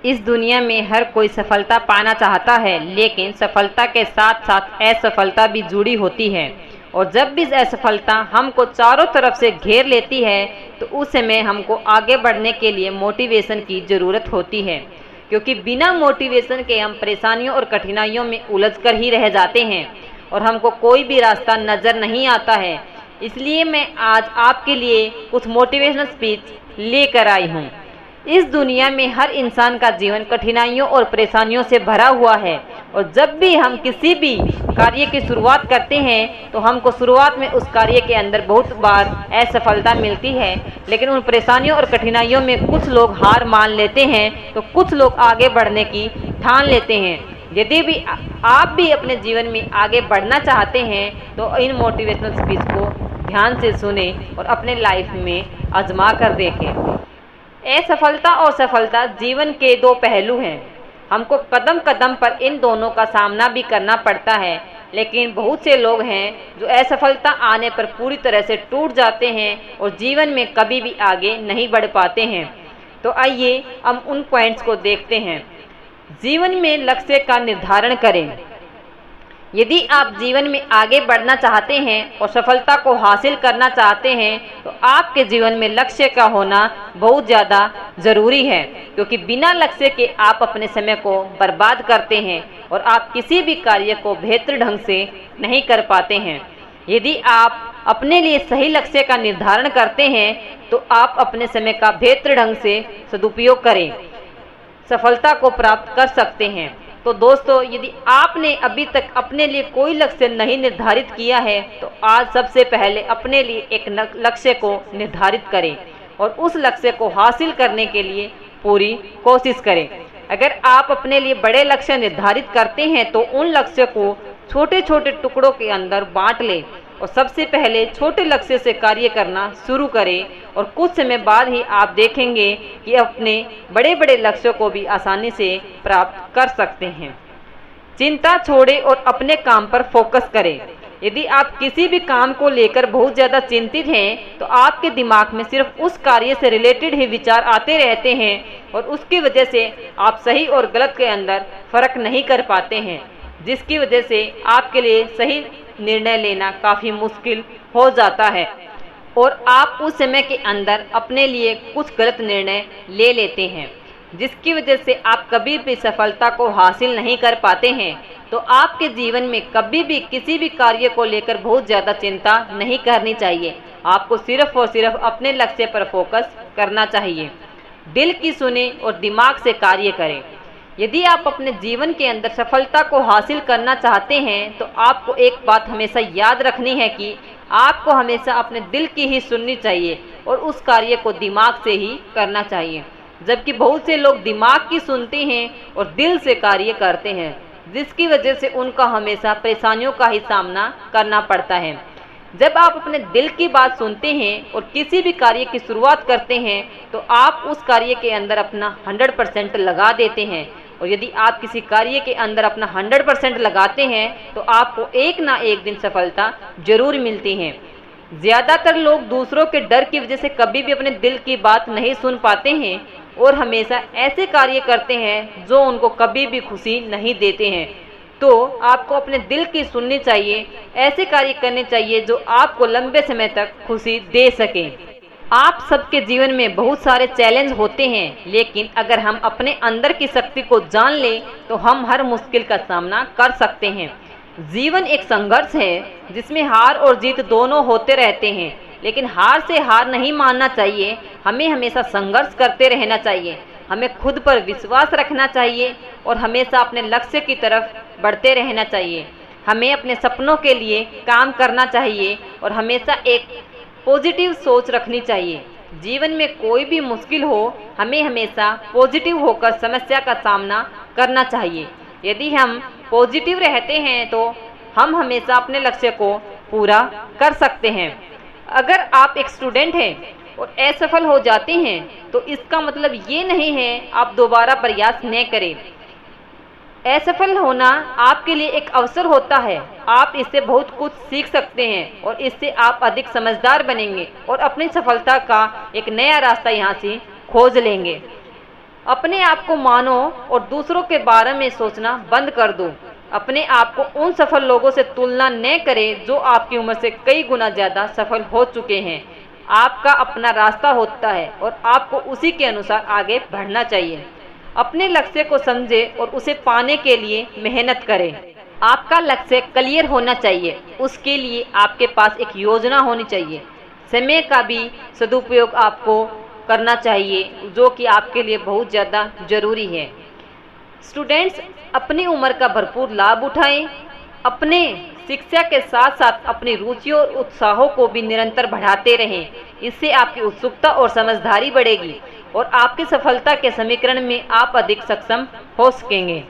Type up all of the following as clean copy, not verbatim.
इस दुनिया में हर कोई सफलता पाना चाहता है, लेकिन सफलता के साथ साथ असफलता भी जुड़ी होती है। और जब भी असफलता हमको चारों तरफ से घेर लेती है तो उस समय हमको आगे बढ़ने के लिए मोटिवेशन की ज़रूरत होती है, क्योंकि बिना मोटिवेशन के हम परेशानियों और कठिनाइयों में उलझ कर ही रह जाते हैं और हमको कोई भी रास्ता नज़र नहीं आता है। इसलिए मैं आज आपके लिए कुछ मोटिवेशनल स्पीच लेकर आई हूँ। इस दुनिया में हर इंसान का जीवन कठिनाइयों और परेशानियों से भरा हुआ है, और जब भी हम किसी भी कार्य की शुरुआत करते हैं तो हमको शुरुआत में उस कार्य के अंदर बहुत बार असफलता मिलती है। लेकिन उन परेशानियों और कठिनाइयों में कुछ लोग हार मान लेते हैं तो कुछ लोग आगे बढ़ने की ठान लेते हैं। यदि भी आप भी अपने जीवन में आगे बढ़ना चाहते हैं तो इन मोटिवेशनल स्पीच को ध्यान से सुने और अपने लाइफ में आजमा कर देखें। असफलता और सफलता जीवन के दो पहलू हैं। हमको कदम कदम पर इन दोनों का सामना भी करना पड़ता है, लेकिन बहुत से लोग हैं जो असफलता आने पर पूरी तरह से टूट जाते हैं और जीवन में कभी भी आगे नहीं बढ़ पाते हैं। तो आइए हम उन पॉइंट्स को देखते हैं। जीवन में लक्ष्य का निर्धारण करें। यदि आप जीवन में आगे बढ़ना चाहते हैं और सफलता को हासिल करना चाहते हैं तो आपके जीवन में लक्ष्य का होना बहुत ज़्यादा ज़रूरी है, क्योंकि बिना लक्ष्य के आप अपने समय को बर्बाद करते हैं और आप किसी भी कार्य को बेहतर ढंग से नहीं कर पाते हैं। यदि आप अपने लिए सही लक्ष्य का निर्धारण करते हैं तो आप अपने समय का बेहतर ढंग से सदुपयोग करें, सफलता को प्राप्त कर सकते हैं। तो दोस्तों, यदि आपने अभी तक अपने लिए कोई लक्ष्य नहीं निर्धारित किया है तो आज सबसे पहले अपने लिए एक लक्ष्य को निर्धारित करें और उस लक्ष्य को हासिल करने के लिए पूरी कोशिश करें। अगर आप अपने लिए बड़े लक्ष्य निर्धारित करते हैं तो उन लक्ष्य को छोटे छोटे टुकड़ों के अंदर बांट लें और सबसे पहले छोटे लक्ष्य से कार्य करना शुरू करें, और कुछ समय बाद ही आप देखेंगे कि अपने बड़े बड़े लक्ष्यों को भी आसानी से प्राप्त कर सकते हैं। चिंता छोड़ें और अपने काम पर फोकस करें। यदि आप किसी भी काम को लेकर बहुत ज़्यादा चिंतित हैं तो आपके दिमाग में सिर्फ उस कार्य से रिलेटेड ही विचार आते रहते हैं और उसकी वजह से आप सही और गलत के अंदर फ़र्क नहीं कर पाते हैं, जिसकी वजह से आपके लिए सही निर्णय लेना काफ़ी मुश्किल हो जाता है और आप उस समय के अंदर अपने लिए कुछ गलत निर्णय ले लेते हैं, जिसकी वजह से आप कभी भी सफलता को हासिल नहीं कर पाते हैं। तो आपके जीवन में कभी भी किसी भी कार्य को लेकर बहुत ज़्यादा चिंता नहीं करनी चाहिए। आपको सिर्फ और सिर्फ अपने लक्ष्य पर फोकस करना चाहिए। दिल की सुने और दिमाग से कार्य करें। यदि आप अपने जीवन के अंदर सफलता को हासिल करना चाहते हैं तो आपको एक बात हमेशा याद रखनी है कि आपको हमेशा अपने दिल की ही सुननी चाहिए और उस कार्य को दिमाग से ही करना चाहिए। जबकि बहुत से लोग दिमाग की सुनते हैं और दिल से कार्य करते हैं, जिसकी वजह से उनका हमेशा परेशानियों का ही सामना करना पड़ता है। जब आप अपने दिल की बात सुनते हैं और किसी भी कार्य की शुरुआत करते हैं तो आप उस कार्य के अंदर अपना 100% लगा देते हैं, और यदि आप किसी कार्य के अंदर अपना 100% लगाते हैं तो आपको एक ना एक दिन सफलता जरूर मिलती है। ज़्यादातर लोग दूसरों के डर की वजह से कभी भी अपने दिल की बात नहीं सुन पाते हैं और हमेशा ऐसे कार्य करते हैं जो उनको कभी भी खुशी नहीं देते हैं। तो आपको अपने दिल की सुननी चाहिए, ऐसे कार्य करने चाहिए जो आपको लंबे समय तक खुशी दे सकें। आप सबके जीवन में बहुत सारे चैलेंज होते हैं, लेकिन अगर हम अपने अंदर की शक्ति को जान लें तो हम हर मुश्किल का सामना कर सकते हैं। जीवन एक संघर्ष है जिसमें हार और जीत दोनों होते रहते हैं, लेकिन हार से हार नहीं मानना चाहिए। हमें हमेशा संघर्ष करते रहना चाहिए। हमें खुद पर विश्वास रखना चाहिए और हमेशा अपने लक्ष्य की तरफ बढ़ते रहना चाहिए। हमें अपने सपनों के लिए काम करना चाहिए और हमेशा एक पॉजिटिव सोच रखनी चाहिए। जीवन में कोई भी मुश्किल हो, हमें हमेशा पॉजिटिव होकर समस्या का सामना करना चाहिए। यदि हम पॉजिटिव रहते हैं तो हम हमेशा अपने लक्ष्य को पूरा कर सकते हैं। अगर आप एक स्टूडेंट हैं और असफल हो जाते हैं तो इसका मतलब ये नहीं है आप दोबारा प्रयास न करें। असफल होना आपके लिए एक अवसर होता है। आप इससे बहुत कुछ सीख सकते हैं और इससे आप अधिक समझदार बनेंगे और अपनी सफलता का एक नया रास्ता यहाँ से खोज लेंगे। अपने आप को मानो और दूसरों के बारे में सोचना बंद कर दो। अपने आप को उन सफल लोगों से तुलना न करें जो आपकी उम्र से कई गुना ज़्यादा सफल हो चुके हैं। आपका अपना रास्ता होता है और आपको उसी के अनुसार आगे बढ़ना चाहिए। अपने लक्ष्य को समझें और उसे पाने के लिए मेहनत करें। आपका लक्ष्य क्लियर होना चाहिए, उसके लिए आपके पास एक योजना होनी चाहिए। समय का भी सदुपयोग आपको करना चाहिए, जो कि आपके लिए बहुत ज़्यादा ज़रूरी है। स्टूडेंट्स, अपनी उम्र का भरपूर लाभ उठाएं। अपने शिक्षा के साथ साथ अपनी रुचियों और उत्साहों को भी निरंतर बढ़ाते रहें। इससे आपकी उत्सुकता और समझदारी बढ़ेगी और आपकी सफलता के समीकरण में आप अधिक सक्षम हो सकेंगे।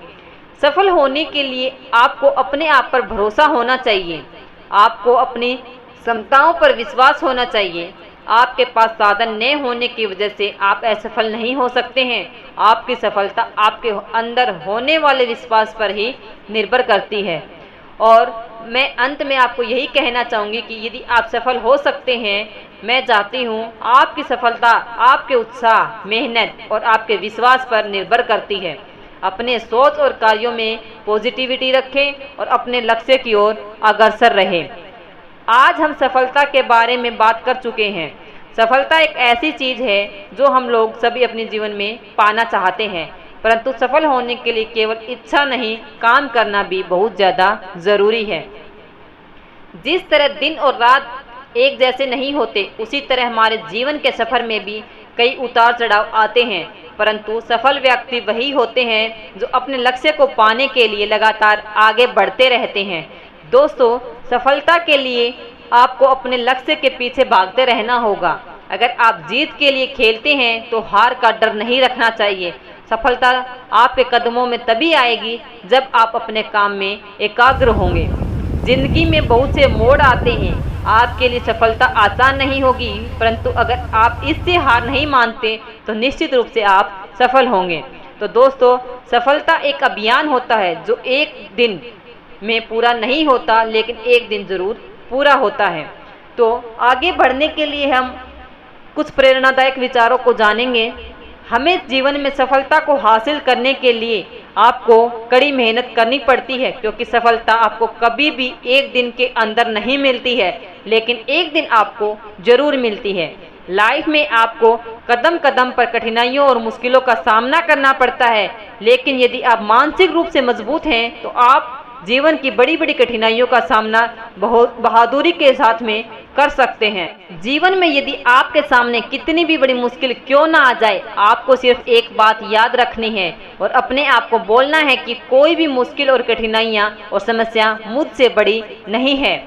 सफल होने के लिए आपको अपने आप पर भरोसा होना चाहिए। आपको अपनी क्षमताओं पर विश्वास होना चाहिए। आपके पास साधन न होने की वजह से आप असफल नहीं हो सकते हैं। आपकी सफलता आपके अंदर होने वाले विश्वास पर ही निर्भर करती है। और मैं अंत में आपको यही कहना चाहूँगी कि यदि आप सफल हो सकते हैं, मैं चाहती हूँ आपकी सफलता आपके उत्साह, मेहनत और आपके विश्वास पर निर्भर करती है। अपने सोच और कार्यों में पॉजिटिविटी रखें और अपने लक्ष्य की ओर अग्रसर रहें। आज हम सफलता के बारे में बात कर चुके हैं। सफलता एक ऐसी चीज़ है जो हम लोग सभी अपने जीवन में पाना चाहते हैं, परंतु सफल होने के लिए केवल इच्छा नहीं, काम करना भी बहुत ज़्यादा ज़रूरी है। जिस तरह दिन और रात एक जैसे नहीं होते, उसी तरह हमारे जीवन के सफ़र में भी कई उतार चढ़ाव आते हैं, परंतु सफल व्यक्ति वही होते हैं जो अपने लक्ष्य को पाने के लिए लगातार आगे बढ़ते रहते हैं। दोस्तों, सफलता के लिए आपको अपने लक्ष्य के पीछे भागते रहना होगा। अगर आप जीत के लिए खेलते हैं तो हार का डर नहीं रखना चाहिए। सफलता आपके कदमों में तभी आएगी जब आप अपने काम में एकाग्र होंगे। जिंदगी में बहुत से मोड़ आते हैं। आपके लिए सफलता आसान नहीं होगी, परंतु अगर आप इससे हार नहीं मानते तो निश्चित रूप से आप सफल होंगे। तो दोस्तों, सफलता एक अभियान होता है जो एक दिन में पूरा नहीं होता, लेकिन एक दिन ज़रूर पूरा होता है। तो आगे बढ़ने के लिए हम कुछ प्रेरणादायक विचारों को जानेंगे। हमें जीवन में सफलता को हासिल करने के लिए आपको कड़ी मेहनत करनी पड़ती है, क्योंकि सफलता आपको कभी भी एक दिन के अंदर नहीं मिलती है, लेकिन एक दिन आपको ज़रूर मिलती है। लाइफ में आपको कदम कदम पर कठिनाइयों और मुश्किलों का सामना करना पड़ता है, लेकिन यदि आप मानसिक रूप से मजबूत हैं तो आप जीवन की बड़ी बड़ी कठिनाइयों का सामना बहुत बहादुरी के साथ में कर सकते हैं। जीवन में यदि आपके सामने कितनी भी बड़ी मुश्किल क्यों ना आ जाए, आपको सिर्फ एक बात याद रखनी है और अपने आप को बोलना है कि कोई भी मुश्किल और कठिनाइयाँ और समस्या मुझसे बड़ी नहीं है।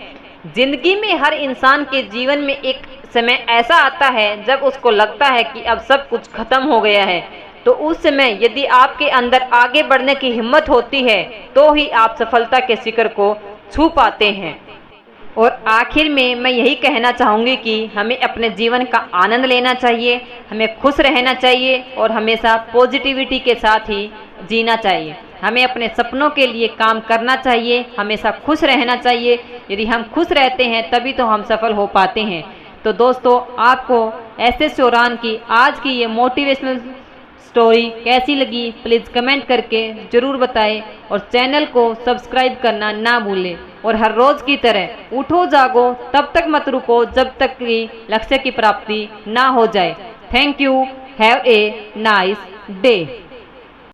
जिंदगी में हर इंसान के जीवन में एक समय ऐसा आता है जब उसको लगता है कि अब सब कुछ खत्म हो गया है। तो उस समय यदि आपके अंदर आगे बढ़ने की हिम्मत होती है तो ही आप सफलता के शिखर को छू पाते हैं। और आखिर में मैं यही कहना चाहूँगी कि हमें अपने जीवन का आनंद लेना चाहिए, हमें खुश रहना चाहिए और हमेशा पॉजिटिविटी के साथ ही जीना चाहिए। हमें अपने सपनों के लिए काम करना चाहिए, हमेशा खुश रहना चाहिए। यदि हम खुश रहते हैं तभी तो हम सफल हो पाते हैं। तो दोस्तों, आपको एस.एस. चौहान की आज की ये मोटिवेशनल स्टोरी कैसी लगी प्लीज़ कमेंट करके ज़रूर बताएं और चैनल को सब्सक्राइब करना ना भूलें। और हर रोज़ की तरह उठो जागो, तब तक मत रुको जब तक कि लक्ष्य की प्राप्ति ना हो जाए। Thank you. Have a nice day.